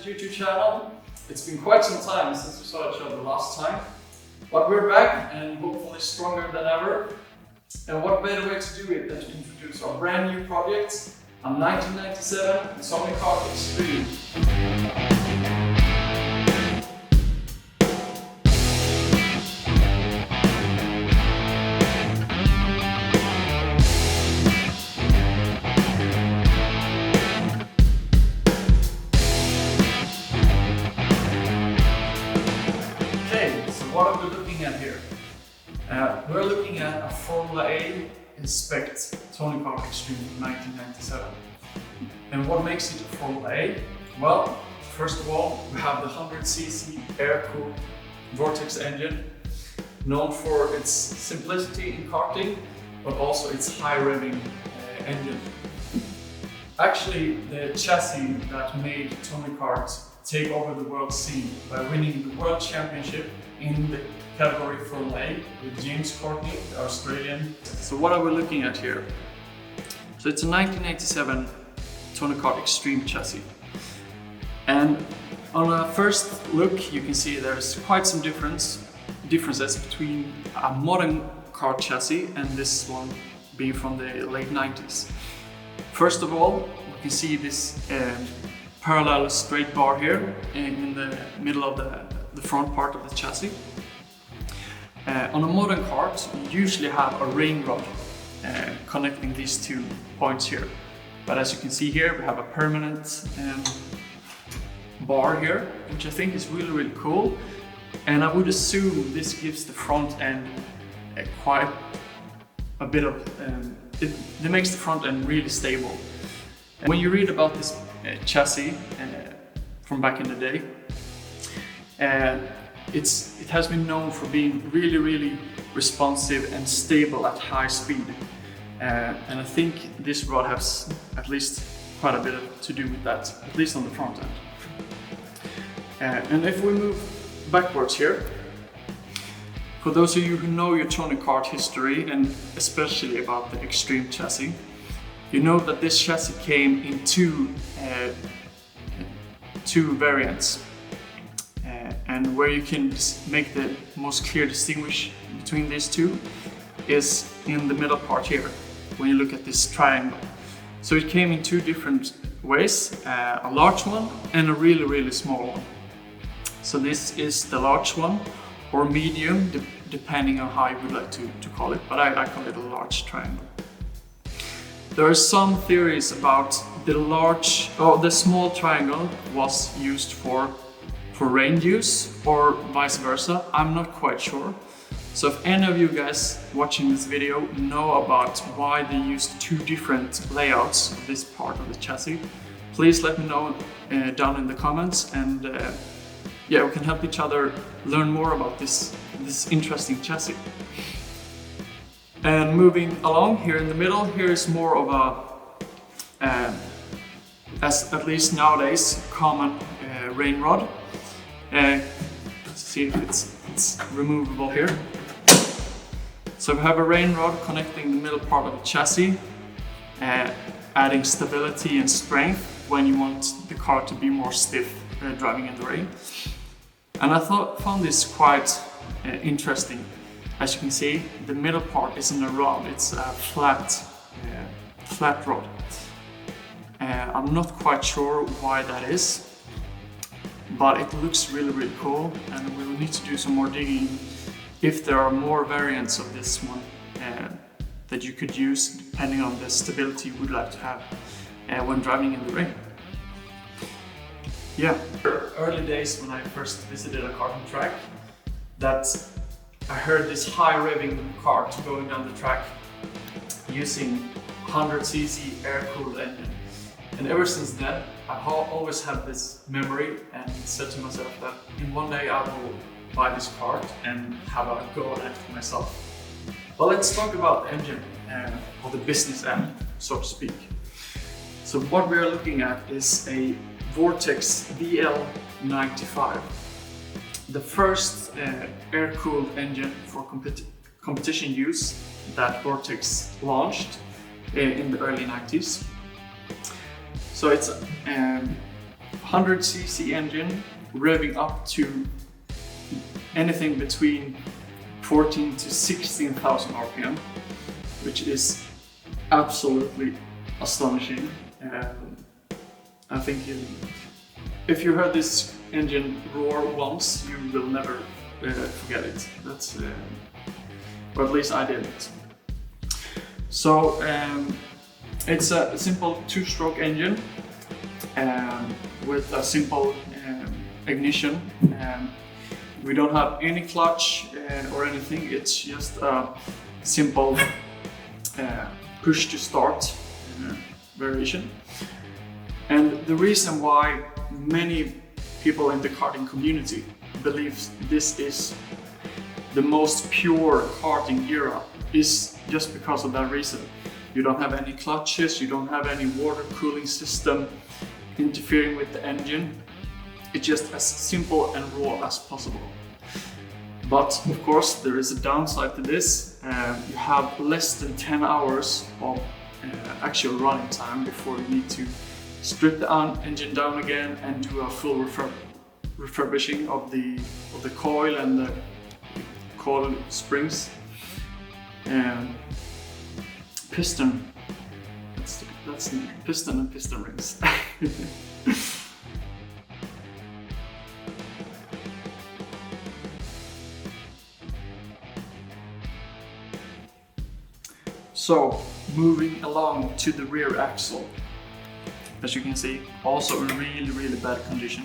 YouTube channel. It's been quite some time since we saw each other last time, but we're back and hopefully stronger than ever. And what better way to do it than to introduce our brand new project, a 1997 Tony Kart Extreme. What are we looking at here? We're looking at a Formula A Inspect Tony Kart Extreme from 1997. And what makes it a Formula A? Well, first of all, we have the 100cc air-cooled Vortex engine, known for its simplicity in karting, but also its high revving engine. Actually, the chassis that made Tony Kart take over the world scene by winning the World Championship in the category Formula A with James Courtney, the Australian. So what are we looking at here? So it's a 1987 Tony Kart Extreme chassis. And on a first look, you can see there's quite some differences between a modern kart chassis and this one being from the late 90s. First of all, you can see this parallel straight bar here in the middle of the front part of the chassis. On a modern kart, you usually have a rain rod connecting these 2 points here. But as you can see here, we have a permanent bar here, which I think is really cool. And I would assume this gives the front end quite a bit of, it makes the front end really stable. And when you read about this chassis from back in the day, it has been known for being really responsive and stable at high speed. And I think this rod has at least quite a bit to do with that, at least on the front end. And if we move backwards here, for those of you who know your Tony Kart history and especially about the Extreme chassis, you know that this chassis came in two variants. And where you can make the most clear distinguish between these two is in the middle part here, when you look at this triangle. So it came in 2 different ways, a large one and a really small one. So this is the large one, or medium, depending on how you would like to call it, but I call it a large triangle. There are some theories about the small triangle was used for rain use or vice versa. I'm not quite sure. So if any of you guys watching this video know about why they used 2 different layouts of this part of the chassis, please let me know down in the comments, and yeah, we can help each other learn more about this interesting chassis. And moving along here in the middle, here is more of a, as at least nowadays, common rain rod. Let's see if it's removable here. So we have a rain rod connecting the middle part of the chassis, adding stability and strength when you want the car to be more stiff driving in the rain. And I found this quite interesting. As you can see, the middle part isn't a rod, it's a flat rod. I'm not quite sure why that is, but it looks really cool, and we will need to do some more digging if there are more variants of this one that you could use depending on the stability you would like to have when driving in the rain. Yeah, early days when I first visited a karting track, that I heard this high revving kart going down the track using 100cc air-cooled engine. And ever since then, I've always had this memory and said to myself that in one day I will buy this kart and have a go at it myself. But let's talk about the engine, or the business end, so to speak. So what we are looking at is a Vortex VL95. The first air-cooled engine for competition use that Vortex launched in the early 90s. So it's 100cc engine revving up to anything between 14 to 16,000 RPM, which is absolutely astonishing. I think if you heard this engine roar once, you will never forget it. That's, or at least I didn't. So it's a simple two-stroke engine with a simple ignition. We don't have any clutch or anything. It's just a simple push to start variation. And the reason why many people in the karting community believe this is the most pure karting era is just because of that reason. You don't have any clutches, you don't have any water cooling system interfering with the engine. It's just as simple and raw as possible. But of course there is a downside to this. You have less than 10 hours of actual running time before you need to strip the engine down again and do a full refurbishing of the coil and the coil springs and piston. That's the piston and piston rings. So moving along to the rear axle. As you can see, also in really bad condition.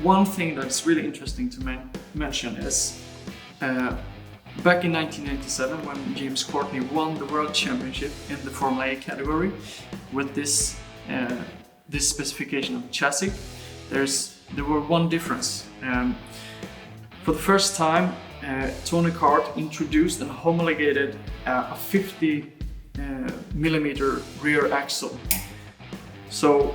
One thing that's really interesting to mention is back in 1997 when James Courtney won the World Championship in the Formula A category with this specification of chassis, there were one difference. For the first time, Tony Kart introduced and homologated a 50 millimeter rear axle. So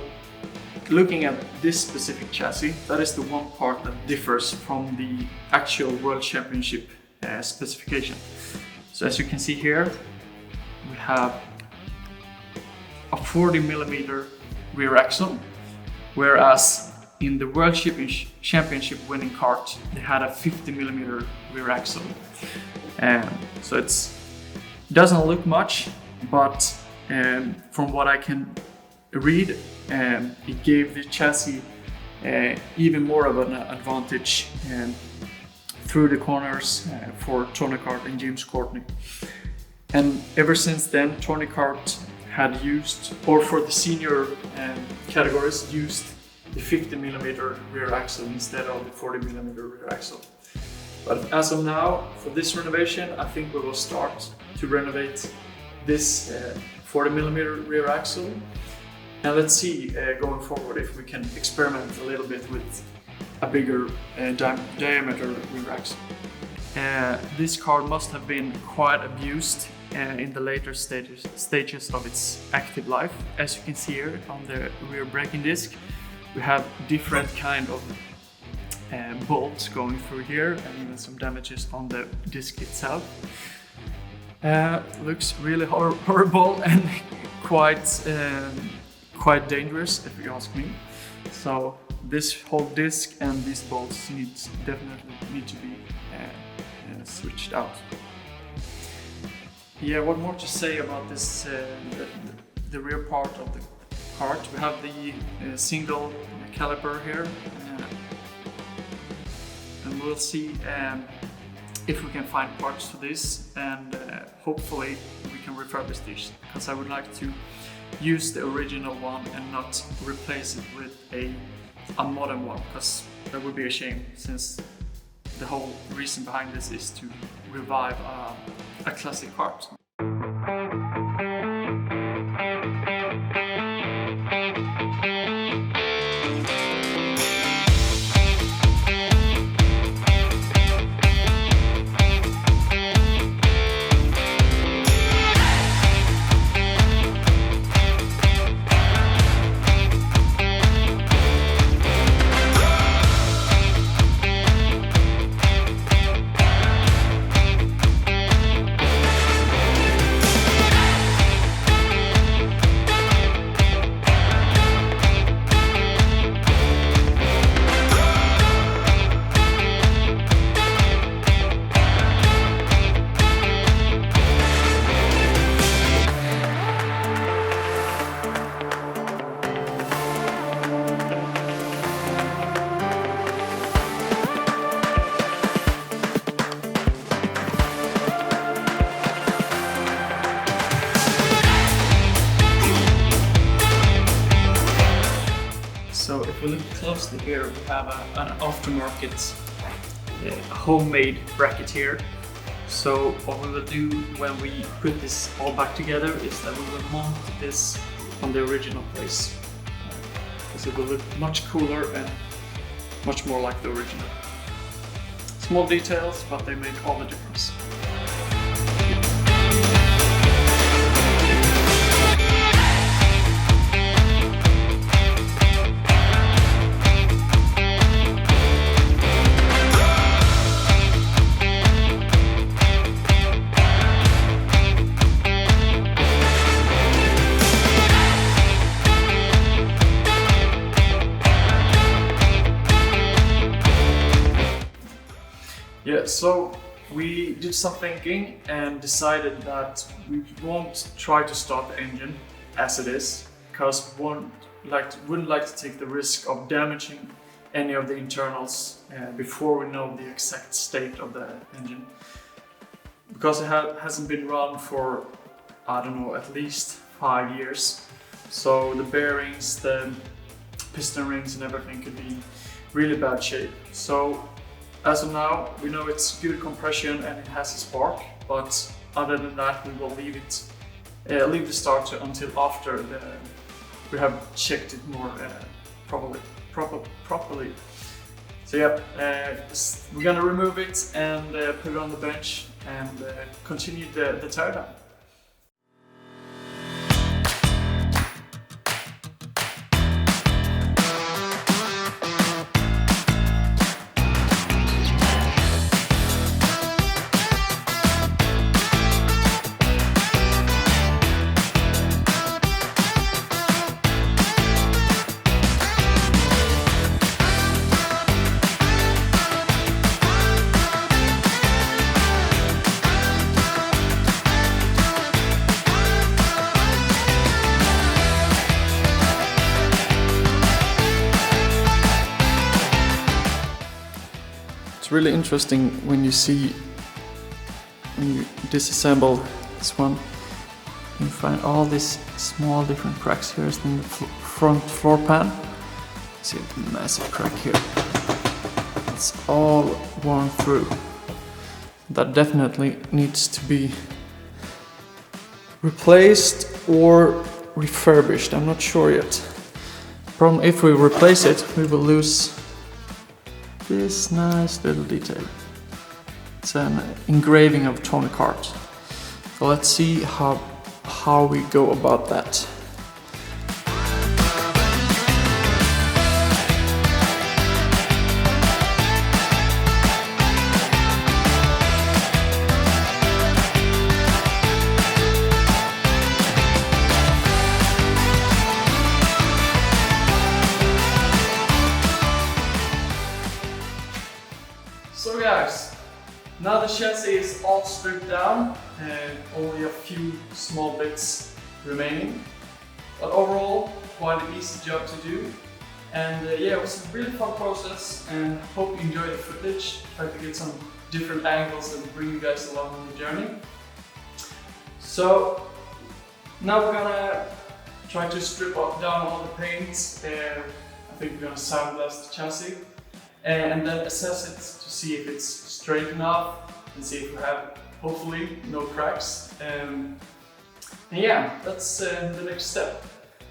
looking at this specific chassis, that is the one part that differs from the actual World Championship specification. So as you can see here, we have a 40 millimeter rear axle, whereas in the World Championship winning kart, they had a 50 millimeter rear axle. So it doesn't look much, but from what I can read, it gave the chassis even more of an advantage through the corners for Tony Kart and James Courtney. And ever since then, Tony Kart had used, or for the senior categories, used the 50 millimeter rear axle instead of the 40 millimeter rear axle. But as of now, for this renovation, I think we will start to renovate this 40 millimeter rear axle. And let's see going forward if we can experiment a little bit with a bigger diameter rear axle. This car must have been quite abused in the later stages of its active life. As you can see here on the rear braking disc, we have different kind of bolts going through here and even some damages on the disc itself. Looks really horrible and quite dangerous if you ask me. So this whole disc and these bolts definitely need to be switched out. Yeah, what more to say about this the rear part of the kart? We have the single caliper here, and we'll see if we can find parts for this, and hopefully we can refurbish this, because I would like to use the original one and not replace it with a modern one, because that would be a shame, since the whole reason behind this is to revive a classic kart. closely here, we have an aftermarket homemade bracket here. So what we will do when we put this all back together is that we will mount this on the original place. Because it will look much cooler and much more like the original. Small details, but they make all the difference. Yeah, so we did some thinking and decided that we won't try to start the engine as it is, because we wouldn't like to take the risk of damaging any of the internals before we know the exact state of the engine. Because it hasn't been run for, I don't know, at least 5 years. So the bearings, the piston rings and everything could be in really bad shape. So as of now, we know it's good compression and it has a spark, but other than that, we will leave the starter until after we have checked it more properly. So yeah, we're gonna remove it and put it on the bench and continue the teardown. It's really interesting when you disassemble this one, you find all these small different cracks here in the front floor pan. See a massive crack here. It's all worn through. That definitely needs to be replaced or refurbished. I'm not sure yet. Problem, if we replace it, we will lose this nice little detail. It's an engraving of Tony Kart. So let's see how we go about that. So guys, now the chassis is all stripped down and only a few small bits remaining. But overall, quite an easy job to do. And yeah, it was a really fun process and hope you enjoyed the footage. Tried to get some different angles and bring you guys along on the journey. So now we're gonna try to strip down all the paint. I think we're gonna sandblast the chassis. And then assess it to see if it's straight enough and see if we have, hopefully, no cracks. And yeah, that's the next step.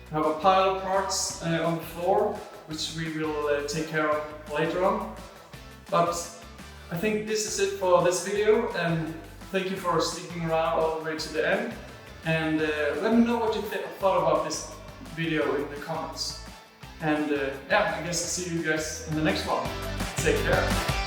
We have a pile of parts on the floor, which we will take care of later on. But I think this is it for this video, and thank you for sticking around all the way to the end. And let me know what you thought about this video in the comments. And yeah, I guess I'll see you guys in the next one. Take care.